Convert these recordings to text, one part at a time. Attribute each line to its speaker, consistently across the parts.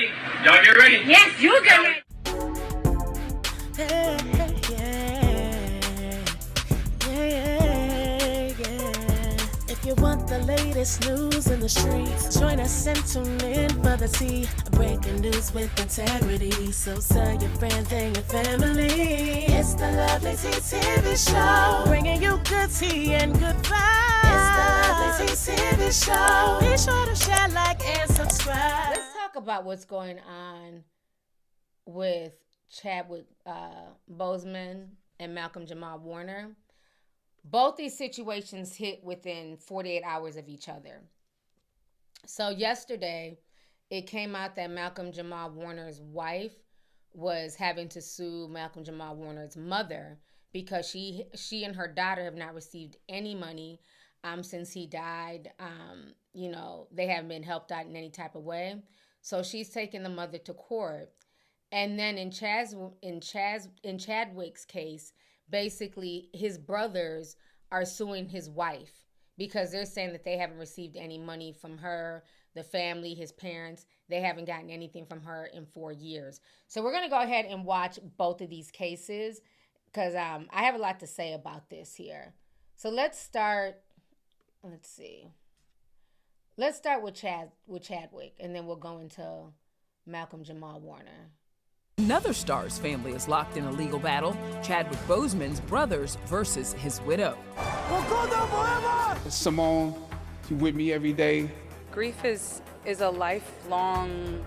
Speaker 1: ready. Y'all get ready.
Speaker 2: Yes, you get ready.
Speaker 3: If you want the latest news in the streets, join us and tune in for the tea. Breaking news with integrity. So tell your friends and your family. It's the Lovelyti TV show, bringing you good tea and good vibes. It's the Lovelyti TV show. Be sure to share, like, and subscribe.
Speaker 2: Let's talk about what's going on with Chadwick Boseman and Malcolm Jamal Warner. Both these situations hit within 48 hours of each other. So yesterday, it came out that Malcolm Jamal Warner's wife was having to sue Malcolm Jamal Warner's mother because she and her daughter have not received any money since he died. They haven't been helped out in any type of way. So she's taking the mother to court. And then in Chadwick's case, basically his brothers are suing his wife because they're saying that they haven't received any money from her, the family, his parents. They haven't gotten anything from her in 4 years. So we're going to go ahead and watch both of these cases because I have a lot to say about this here. So let's start with Chadwick, and then we'll go into Malcolm Jamal Warner.
Speaker 4: Another star's family is locked in a legal battle. Chadwick Boseman's brothers versus his widow.
Speaker 5: Simone, she with me every day.
Speaker 6: Grief is a lifelong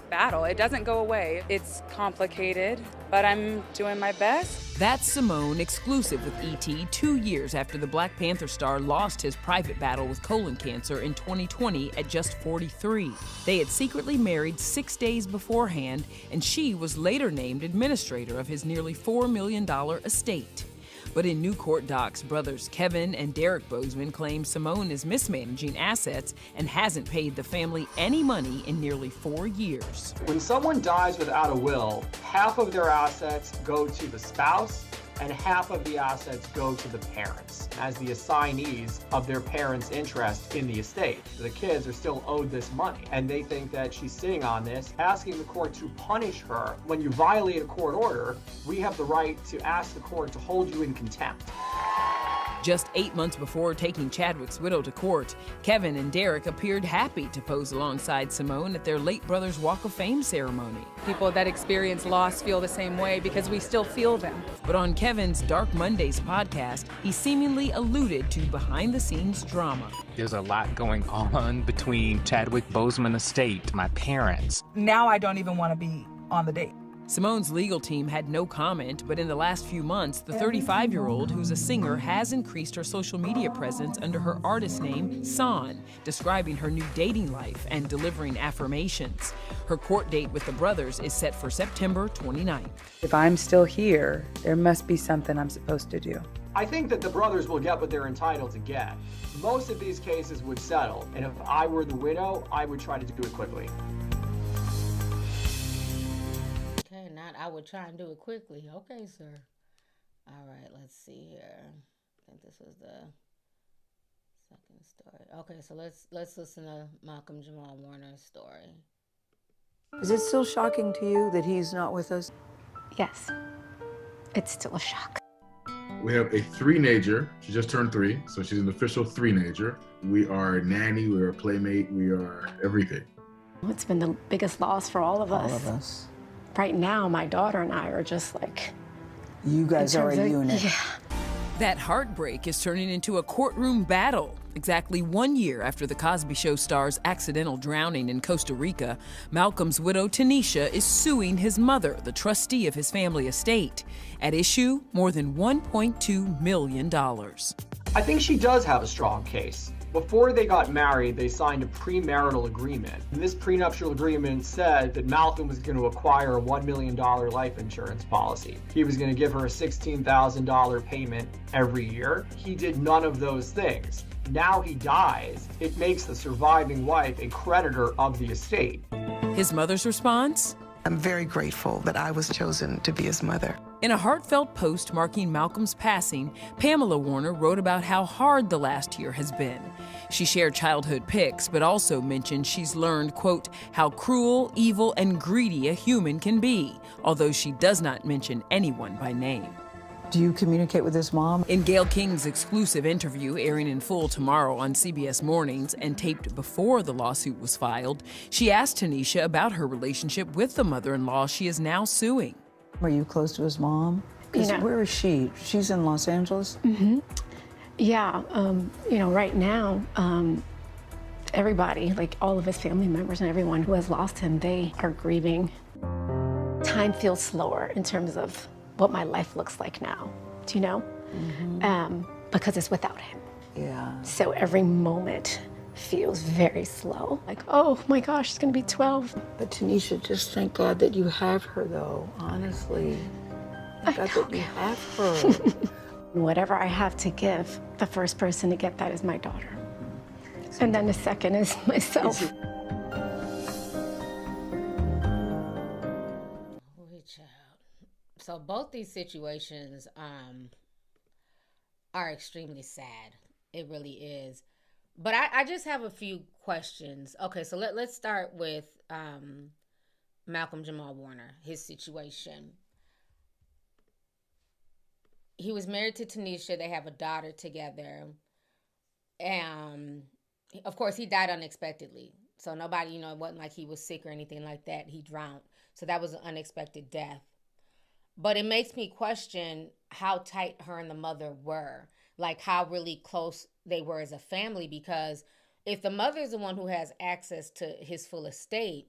Speaker 6: battle. It doesn't go away. It's complicated, but I'm doing my best.
Speaker 4: That's Simone, exclusive with ET 2 years after the Black Panther star lost his private battle with colon cancer in 2020 at just 43. They had secretly married 6 days beforehand, and she was later named administrator of his nearly $4 million estate. But in new court docs, brothers Kevin and Derek Boseman claim Simone is mismanaging assets and hasn't paid the family any money in nearly 4 years.
Speaker 7: When someone dies without a will, half of their assets go to the spouse and half of the assets go to the parents as the assignees of their parents' interest in the estate. The kids are still owed this money, and they think that she's sitting on this, asking the court to punish her. When you violate a court order, we have the right to ask the court to hold you in contempt.
Speaker 4: Just 8 months before taking Chadwick's widow to court, Kevin and Derek appeared happy to pose alongside Simone at their late brother's Walk of Fame ceremony.
Speaker 6: People that experience loss feel the same way because we still feel them.
Speaker 4: But on Kevin's Dark Mondays podcast, he seemingly alluded to behind-the-scenes drama.
Speaker 8: There's a lot going on between Chadwick Boseman estate, my parents.
Speaker 9: Now I don't even want to be on the date.
Speaker 4: Simone's legal team had no comment, but in the last few months, the 35-year-old, who's a singer, has increased her social media presence under her artist name, San, describing her new dating life and delivering affirmations. Her court date with the brothers is set for September 29th.
Speaker 9: If I'm still here, there must be something I'm supposed to do.
Speaker 7: I think that the brothers will get what they're entitled to get. Most of these cases would settle, and if I were the widow, I would try to do it quickly.
Speaker 2: I would try and do it quickly. Okay, sir. All right, let's see here. I think this was the second story. Okay, so let's listen to Malcolm Jamal Warner's story.
Speaker 10: Is it still shocking to you that he's not with us?
Speaker 11: Yes, it's still a shock.
Speaker 12: We have a three-nager. She just turned 3, so she's an official three-nager. We are a nanny, we are a playmate, we are everything.
Speaker 11: It's been the biggest loss for all of us.
Speaker 10: All of us.
Speaker 11: Right now, my daughter and I are just like...
Speaker 10: You guys are a unit.
Speaker 11: Yeah.
Speaker 4: That heartbreak is turning into a courtroom battle. Exactly 1 year after the Cosby Show star's accidental drowning in Costa Rica, Malcolm's widow, Tanisha, is suing his mother, the trustee of his family estate. At issue, more than $1.2 million.
Speaker 7: I think she does have a strong case. Before they got married, they signed a premarital agreement. And this prenuptial agreement said that Malcolm was going to acquire a $1 million life insurance policy. He was going to give her a $16,000 payment every year. He did none of those things. Now he dies. It makes the surviving wife a creditor of the estate.
Speaker 4: His mother's response?
Speaker 1: I'm very grateful that I was chosen to be his mother.
Speaker 4: In a heartfelt post marking Malcolm's passing, Pamela Warner wrote about how hard the last year has been. She shared childhood pics, but also mentioned she's learned, quote, how cruel, evil, and greedy a human can be, although she does not mention anyone by name.
Speaker 10: Do you communicate with his mom?
Speaker 4: In Gayle King's exclusive interview, airing in full tomorrow on CBS Mornings and taped before the lawsuit was filed, she asked Tanisha about her relationship with the mother-in-law she is now suing.
Speaker 10: Are you close to his mom? 'Cause where is she? She's in Los Angeles?
Speaker 11: Mm-hmm. Yeah, right now, everybody, like all of his family members and everyone who has lost him, they are grieving. Time feels slower in terms of what my life looks like now, do you know? Mm-hmm. Because it's without him.
Speaker 10: Yeah.
Speaker 11: So every moment feels very slow. Like, oh my gosh, it's gonna be 12.
Speaker 10: But Tanisha, just thank God that you have her, though, honestly. Thank God that you have her.
Speaker 11: Whatever I have to give, the first person to get that is my daughter. And then the second is myself.
Speaker 2: So both these situations are extremely sad. It really is. But I just have a few questions. Okay, so let's start with Malcolm Jamal Warner, his situation. He was married to Tanisha. They have a daughter together. And of course, he died unexpectedly. So nobody, it wasn't like he was sick or anything like that. He drowned. So that was an unexpected death. But it makes me question how tight her and the mother were, like how really close they were as a family, because if the mother is the one who has access to his full estate,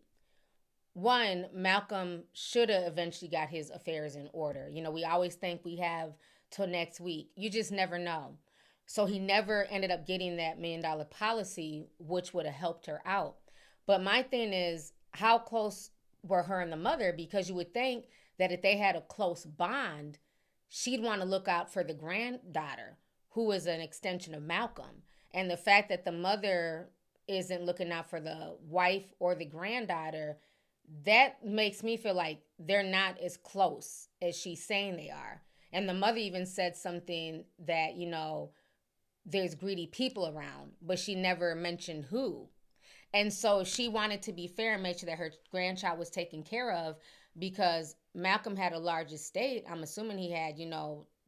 Speaker 2: one, Malcolm should have eventually got his affairs in order. We always think we have till next week. You just never know. So he never ended up getting that $1 million policy, which would have helped her out. But my thing is, how close were her and the mother? Because you would think that if they had a close bond, she'd want to look out for the granddaughter, who is an extension of Malcolm. And the fact that the mother isn't looking out for the wife or the granddaughter, that makes me feel like they're not as close as she's saying they are. And the mother even said something that, there's greedy people around, but she never mentioned who. And so she wanted to be fair and make sure that her grandchild was taken care of, because Malcolm had a large estate. I'm assuming he had,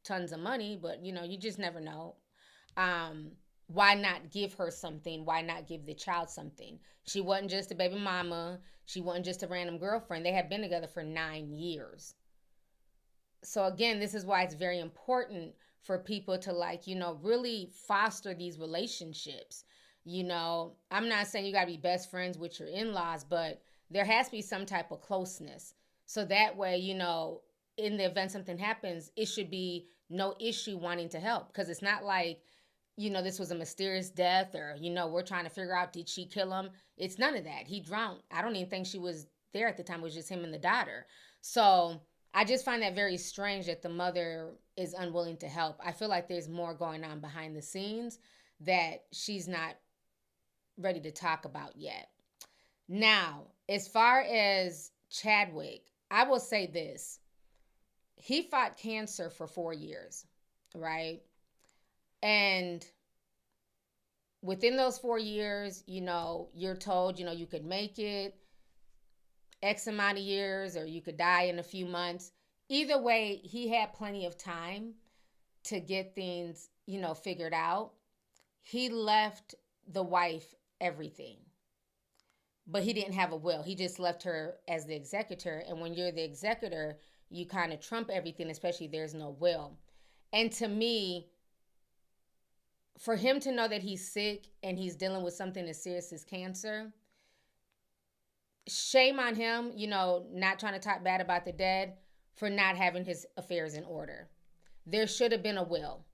Speaker 2: tons of money, but, you just never know. Why not give her something? Why not give the child something? She wasn't just a baby mama. She wasn't just a random girlfriend. They had been together for 9 years. So again, this is why it's very important for people to really foster these relationships. I'm not saying you got to be best friends with your in-laws, but there has to be some type of closeness. So that way, in the event something happens, it should be no issue wanting to help. Because it's not like, this was a mysterious death or, we're trying to figure out, did she kill him? It's none of that. He drowned. I don't even think she was there at the time. It was just him and the daughter. So I just find that very strange that the mother is unwilling to help. I feel like there's more going on behind the scenes that she's not ready to talk about yet. Now, as far as Chadwick, I will say this. He fought cancer for 4 years, right? And within those 4 years, you're told, you could make it X amount of years or you could die in a few months. Either way, he had plenty of time to get things, figured out. He left the wife everything. But he didn't have a will. He just left her as the executor. And when you're the executor, you kind of trump everything, especially if there's no will. And to me, for him to know that he's sick and he's dealing with something as serious as cancer, shame on him, not trying to talk bad about the dead, for not having his affairs in order. There should have been a will.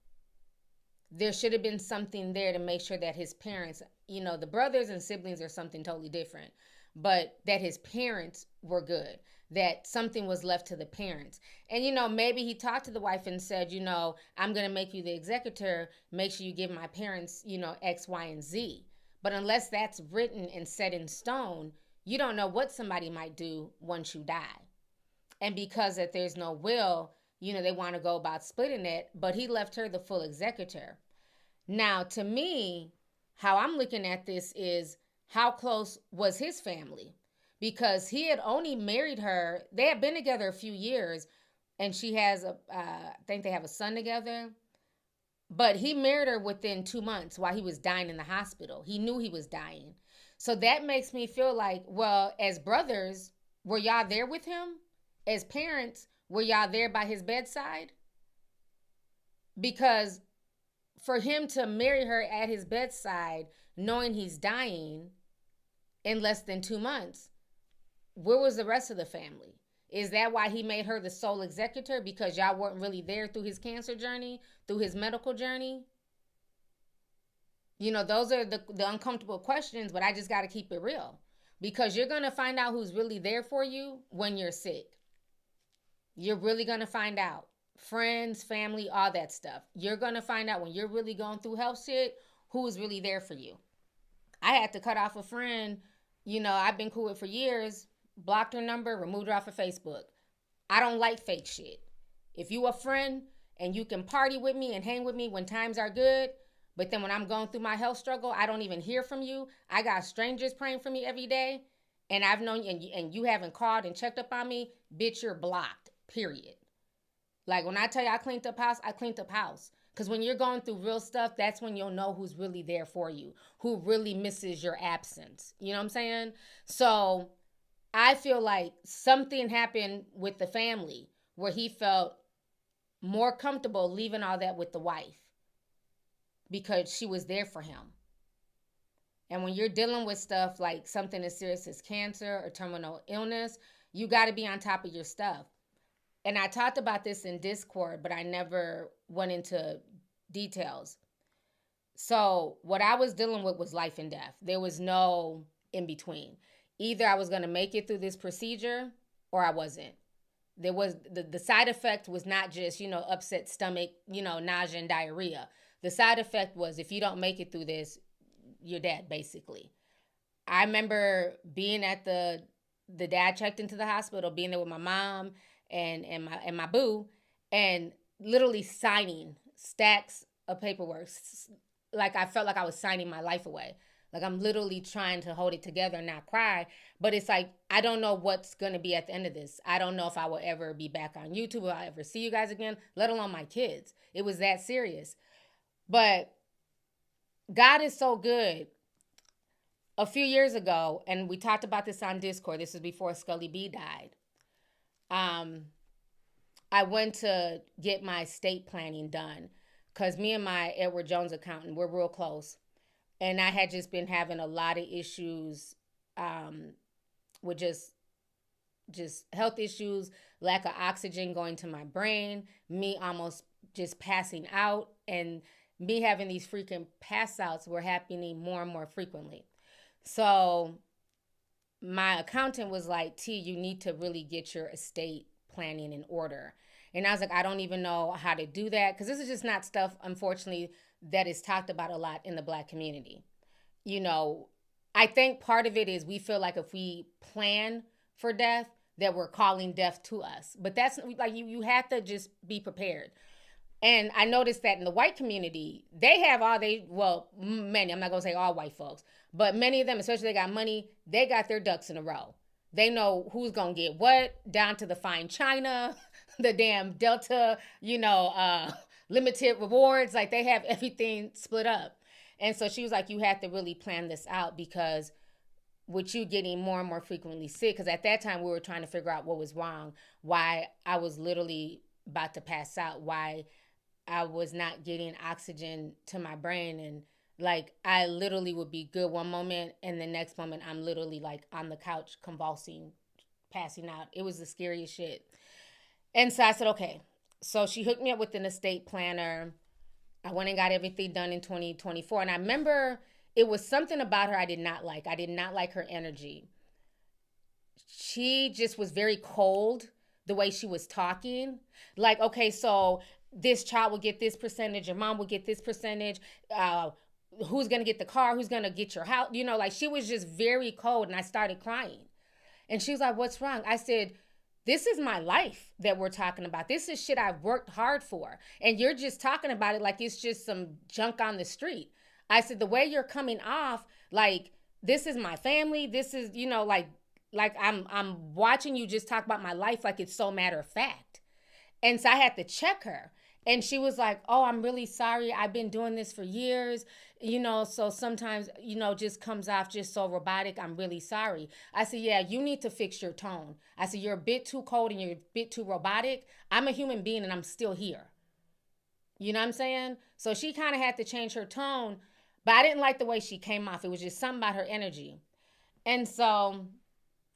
Speaker 2: There should have been something there to make sure that his parents, the brothers and siblings are something totally different, but that his parents were good, that something was left to the parents. And, maybe he talked to the wife and said, I'm going to make you the executor. Make sure you give my parents, X, Y, and Z. But unless that's written and set in stone, you don't know what somebody might do once you die. And because that there's no will, you know, they want to go about splitting it, but he left her the full executor. Now, to me, how I'm looking at this is how close was his family? Because he had only married her, they had been together a few years, and she has I think they have a son together. But he married her within 2 months while he was dying in the hospital. He knew he was dying. So that makes me feel like, well, as brothers, were y'all there with him? As parents, were y'all there by his bedside? Because for him to marry her at his bedside, knowing he's dying in less than 2 months, where was the rest of the family? Is that why he made her the sole executor? Because y'all weren't really there through his cancer journey, through his medical journey? You know, those are the uncomfortable questions, but I just got to keep it real. Because you're going to find out who's really there for you when you're sick. You're really going to find out. Friends, family, all that stuff. You're going to find out when you're really going through health shit, who is really there for you. I had to cut off a friend, you know, I've been cool with for years, blocked her number, removed her off of Facebook. I don't like fake shit. If you a friend and you can party with me and hang with me when times are good, but then when I'm going through my health struggle, I don't even hear from you. I got strangers praying for me every day, and I've known you, and you haven't called and checked up on me, bitch, you're blocked, period. Like when I tell you I cleaned up house, I cleaned up house. Because when you're going through real stuff, that's when you'll know who's really there for you, who really misses your absence. You know what I'm saying? So I feel like something happened with the family where he felt more comfortable leaving all that with the wife because she was there for him. And when you're dealing with stuff like something as serious as cancer or terminal illness, you got to be on top of your stuff. And I talked about this in Discord, but I never went into details. So what I was dealing with was life and death. There was no in between. Either I was going to make it through this procedure or I wasn't. There was the side effect was not just, you know, upset stomach, you know, nausea and diarrhea. The side effect was if you don't make it through this, you're dead, basically. I remember being at the dad checked into the hospital, being there with my mom and my boo, and literally signing stacks of paperwork. Like I felt like I was signing my life away. Like I'm literally trying to hold it together and not cry. But it's like, I don't know what's going to be at the end of this. I don't know if I will ever be back on YouTube or I'll ever see you guys again, let alone my kids. It was that serious. But God is so good. A few years ago, and we talked about this on Discord, this was before Scully B died. I went to get my estate planning done because me and my Edward Jones accountant, we're real close. And I had just been having a lot of issues with just health issues, lack of oxygen going to my brain, me almost just passing out, and me having these freaking pass outs were happening more and more frequently. So my accountant was like, T, you need to really get your estate planning in order. And I was like, I don't even know how to do that because this is just not stuff, unfortunately, that is talked about a lot in the Black community. You know, I think part of it is we feel like if we plan for death, that we're calling death to us. But that's like, you have to just be prepared. And I noticed that in the white community, they have many, I'm not going to say all white folks, but many of them, especially they got money, they got their ducks in a row. They know who's going to get what, down to the fine china, the damn Delta, limited rewards. Like they have everything split up. And so she was like, you have to really plan this out because with you getting more and more frequently sick, because at that time we were trying to figure out what was wrong, why I was literally about to pass out, why I was not getting oxygen to my brain. And like, I literally would be good one moment and the next moment I'm literally like on the couch convulsing, passing out. It was the scariest shit. And so I said, okay. So she hooked me up with an estate planner. I went and got everything done in 2024. And I remember it was something about her I did not like. I did not like her energy. She just was very cold, the way she was talking. Like, okay, so this child will get this percentage, your mom will get this percentage. who's going to get the car? Who's going to get your house? You know, like she was just very cold, and I started crying. And she was like, what's wrong? I said, this is my life that we're talking about. This is shit I've worked hard for. And you're just talking about it like it's just some junk on the street. I said, the way you're coming off, like, this is my family. This is, you know, like I'm watching you just talk about my life like it's so matter of fact. And so I had to check her. And she was like, oh, I'm really sorry. I've been doing this for years, you know, so sometimes, you know, just comes off just so robotic. I'm really sorry. I said, yeah, you need to fix your tone. I said, you're a bit too cold and you're a bit too robotic. I'm a human being and I'm still here. You know what I'm saying? So she kind of had to change her tone, but I didn't like the way she came off. It was just something about her energy. And so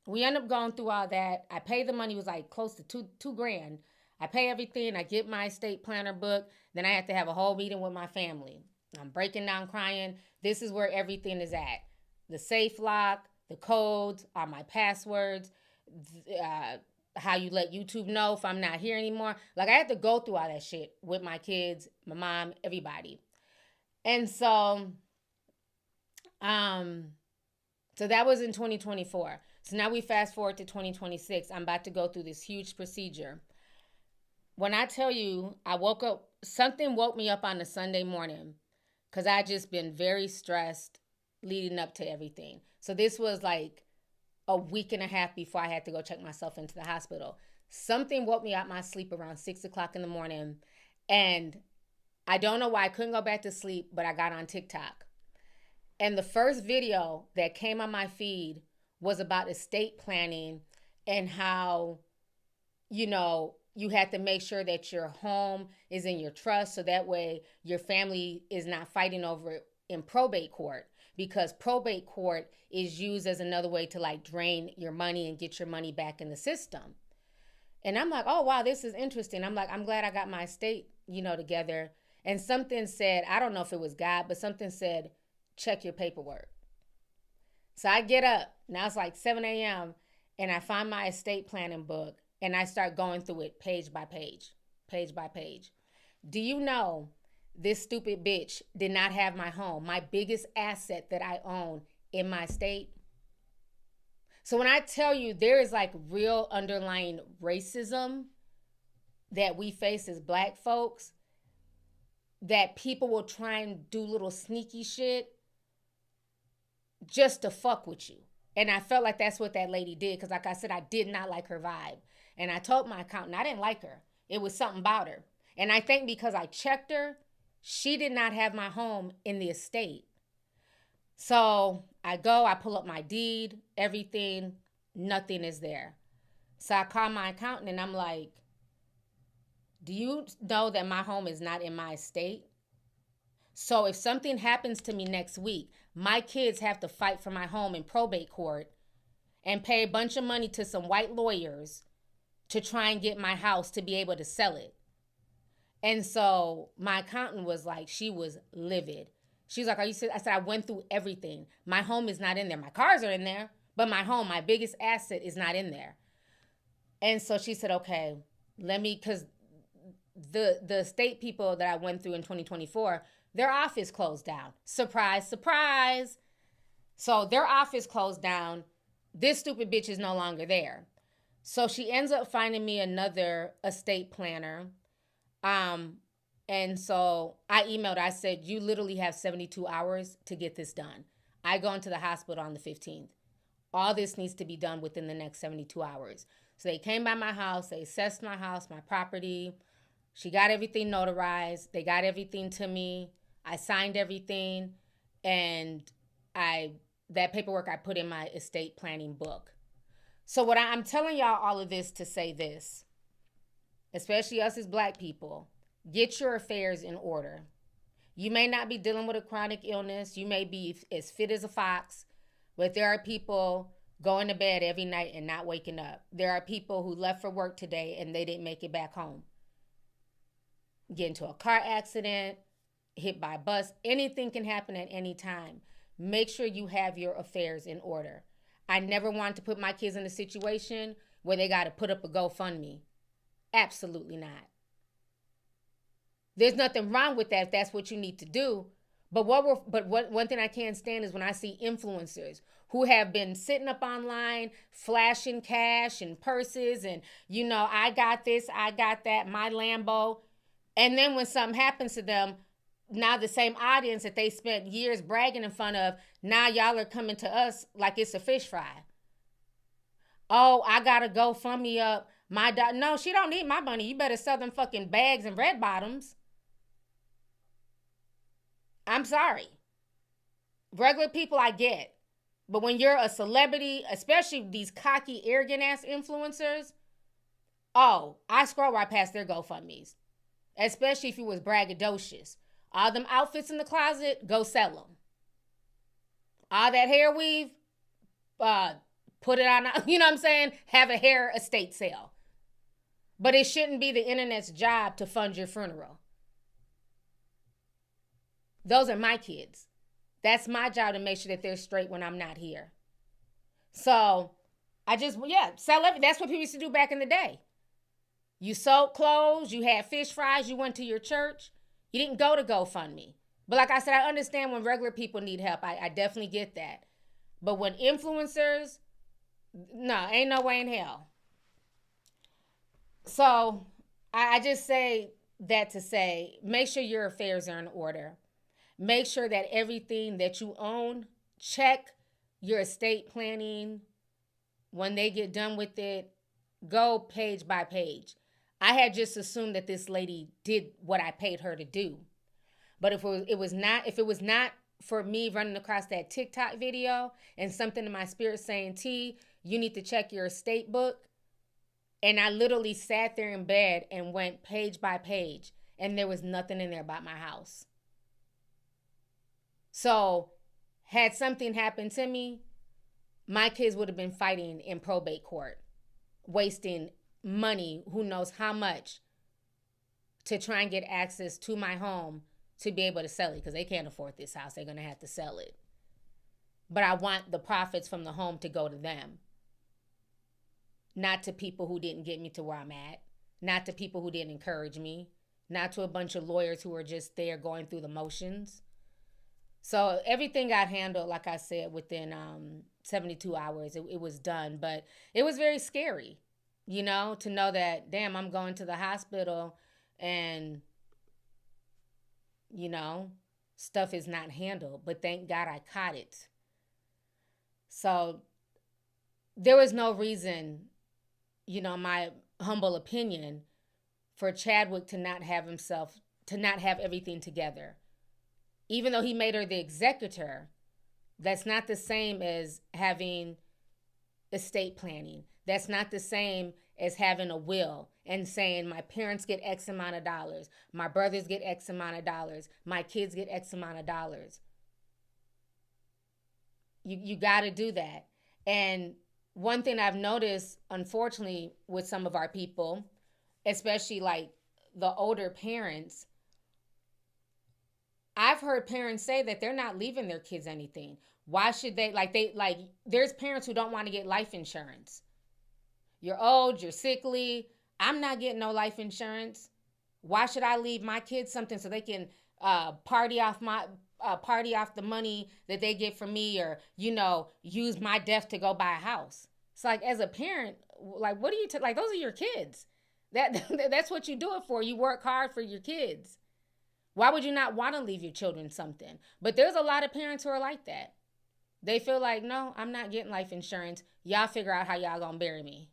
Speaker 2: we ended up going through all that. I paid the money. It was like close to two grand. I pay everything. I get my estate planner book. Then I have to have a whole meeting with my family. I'm breaking down crying. This is where everything is at. The safe lock, the codes, all my passwords, how you let YouTube know if I'm not here anymore. Like I had to go through all that shit with my kids, my mom, everybody. And so that was in 2024. So now we fast forward to 2026. I'm about to go through this huge procedure. When I tell you, I woke up, something woke me up on a Sunday morning because I just been very stressed leading up to everything. So this was like a week and a half before I had to go check myself into the hospital. Something woke me out my sleep around 6 o'clock in the morning. And I don't know why I couldn't go back to sleep, but I got on TikTok. And the first video that came on my feed was about estate planning and how, you know, you had to make sure that your home is in your trust so that way your family is not fighting over it in probate court, because probate court is used as another way to like drain your money and get your money back in the system. And I'm like, oh, wow, this is interesting. I'm like, I'm glad I got my estate, you know, together. And something said, I don't know if it was God, but something said, check your paperwork. So I get up, now it's like 7 a.m., and I find my estate planning book. And I start going through it page by page, page by page. Do you know this stupid bitch did not have my home, my biggest asset that I own, in my state? So when I tell you there is like real underlying racism that we face as Black folks, that people will try and do little sneaky shit just to fuck with you. And I felt like that's what that lady did, because like I said, I did not like her vibe. And I told my accountant I didn't like her. It was something about her. And I think because I checked her, she did not have my home in the estate. So I go, I pull up my deed, everything, nothing is there. So I call my accountant and I'm like, do you know that my home is not in my estate? So if something happens to me next week, my kids have to fight for my home in probate court and pay a bunch of money to some white lawyers to try and get my house to be able to sell it. And so my accountant was like, she was livid. She's like, are you serious? I said, I went through everything. My home is not in there. My cars are in there, but my home, my biggest asset, is not in there. And so she said, okay, let me, because the state people that I went through in 2024, their office closed down. Surprise, surprise. So their office closed down. This stupid bitch is no longer there. So she ends up finding me another estate planner. And so I emailed, I said, you literally have 72 hours to get this done. I go into the hospital on the 15th. All this needs to be done within the next 72 hours. So they came by my house, they assessed my house, my property. She got everything notarized. They got everything to me. I signed everything. And that paperwork I put in my estate planning book. So what I'm telling y'all all of this to say this, especially us as Black people, get your affairs in order. You may not be dealing with a chronic illness. You may be as fit as a fox, but there are people going to bed every night and not waking up. There are people who left for work today and they didn't make it back home. Get into a car accident, hit by a bus. Anything can happen at any time. Make sure you have your affairs in order. I never wanted to put my kids in a situation where they got to put up a GoFundMe. Absolutely not. There's nothing wrong with that if that's what you need to do, But one thing I can't stand is when I see influencers who have been sitting up online, flashing cash and purses and, you know, I got this, I got that, my Lambo. And then when something happens to them, now the same audience that they spent years bragging in front of, now y'all are coming to us like it's a fish fry. Oh, I gotta GoFundMe up my no, she don't need my money. You better sell them fucking bags and red bottoms. I'm sorry. Regular people I get. But when you're a celebrity, especially these cocky, arrogant ass influencers, oh, I scroll right past their GoFundMes. Especially if you was braggadocious. All them outfits in the closet, go sell them. All that hair weave, put it on, you know what I'm saying? Have a hair estate sale. But it shouldn't be the internet's job to fund your funeral. Those are my kids. That's my job to make sure that they're straight when I'm not here. So sell everything. That's what people used to do back in the day. You sold clothes, you had fish fries, you went to your church. You didn't go to GoFundMe. But like I said, I understand when regular people need help. I definitely get that. But when influencers, no, ain't no way in hell. So I just say that to say, make sure your affairs are in order. Make sure that everything that you own, check your estate planning. When they get done with it, go page by page. I had just assumed that this lady did what I paid her to do. But if it was not for me running across that TikTok video and something in my spirit saying, T, you need to check your estate book. And I literally sat there in bed and went page by page, and there was nothing in there about my house. So had something happened to me, my kids would have been fighting in probate court, wasting money, who knows how much, to try and get access to my home to be able to sell it, because they can't afford this house. They're going to have to sell it. But I want the profits from the home to go to them, not to people who didn't get me to where I'm at, not to people who didn't encourage me, not to a bunch of lawyers who were just there going through the motions. So everything got handled, like I said, within 72 hours. It was done. But it was very scary, you know, to know that, damn, I'm going to the hospital and, you know, stuff is not handled. But thank God I caught it. So there was no reason, you know, my humble opinion, for Chadwick to not have everything together. Even though he made her the executor, that's not the same as having estate planning. That's not the same as having a will and saying my parents get X amount of dollars, my brothers get X amount of dollars, my kids get X amount of dollars. You got to do that. And one thing I've noticed, unfortunately, with some of our people, especially like the older parents, I've heard parents say that they're not leaving their kids anything. Why should they? There's parents who don't want to get life insurance. You're old, you're sickly. I'm not getting no life insurance. Why should I leave my kids something so they can party off the money that they get from me, or, you know, use my death to go buy a house? It's like, as a parent, like, what do you like? Those are your kids. That's what you do it for. You work hard for your kids. Why would you not want to leave your children something? But there's a lot of parents who are like that. They feel like, no, I'm not getting life insurance. Y'all figure out how y'all gonna bury me.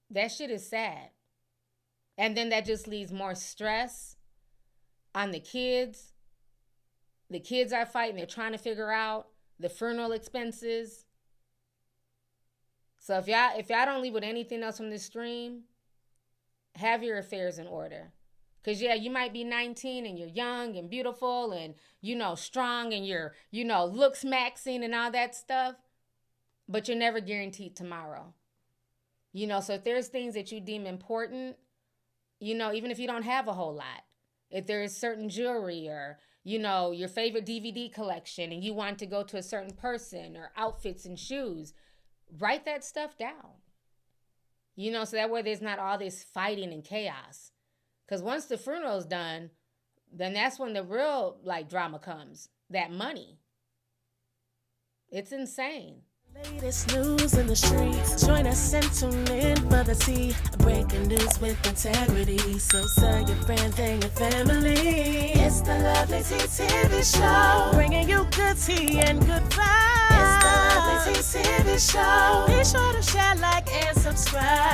Speaker 2: That shit is sad. And then that just leaves more stress on the kids. The kids are fighting. They're trying to figure out the funeral expenses. So if y'all don't leave with anything else from this stream, have your affairs in order. Because, yeah, you might be 19 and you're young and beautiful and, you know, strong and you're, you know, looks maxing and all that stuff. But you're never guaranteed tomorrow. You know, so if there's things that you deem important, you know, even if you don't have a whole lot, if there's certain jewelry or, you know, your favorite DVD collection and you want to go to a certain person, or outfits and shoes, write that stuff down. You know, so that way there's not all this fighting and chaos. Because once the funeral's done, then that's when the real like drama comes. That money. It's insane.
Speaker 3: Latest news in the streets. Join us and tune in for the tea. Breaking news with integrity. So tell your friends and your family. It's the Lovelyti TV show. Bringing you good tea and good vibes. It's the Lovelyti TV show. Be sure to share, like, and subscribe.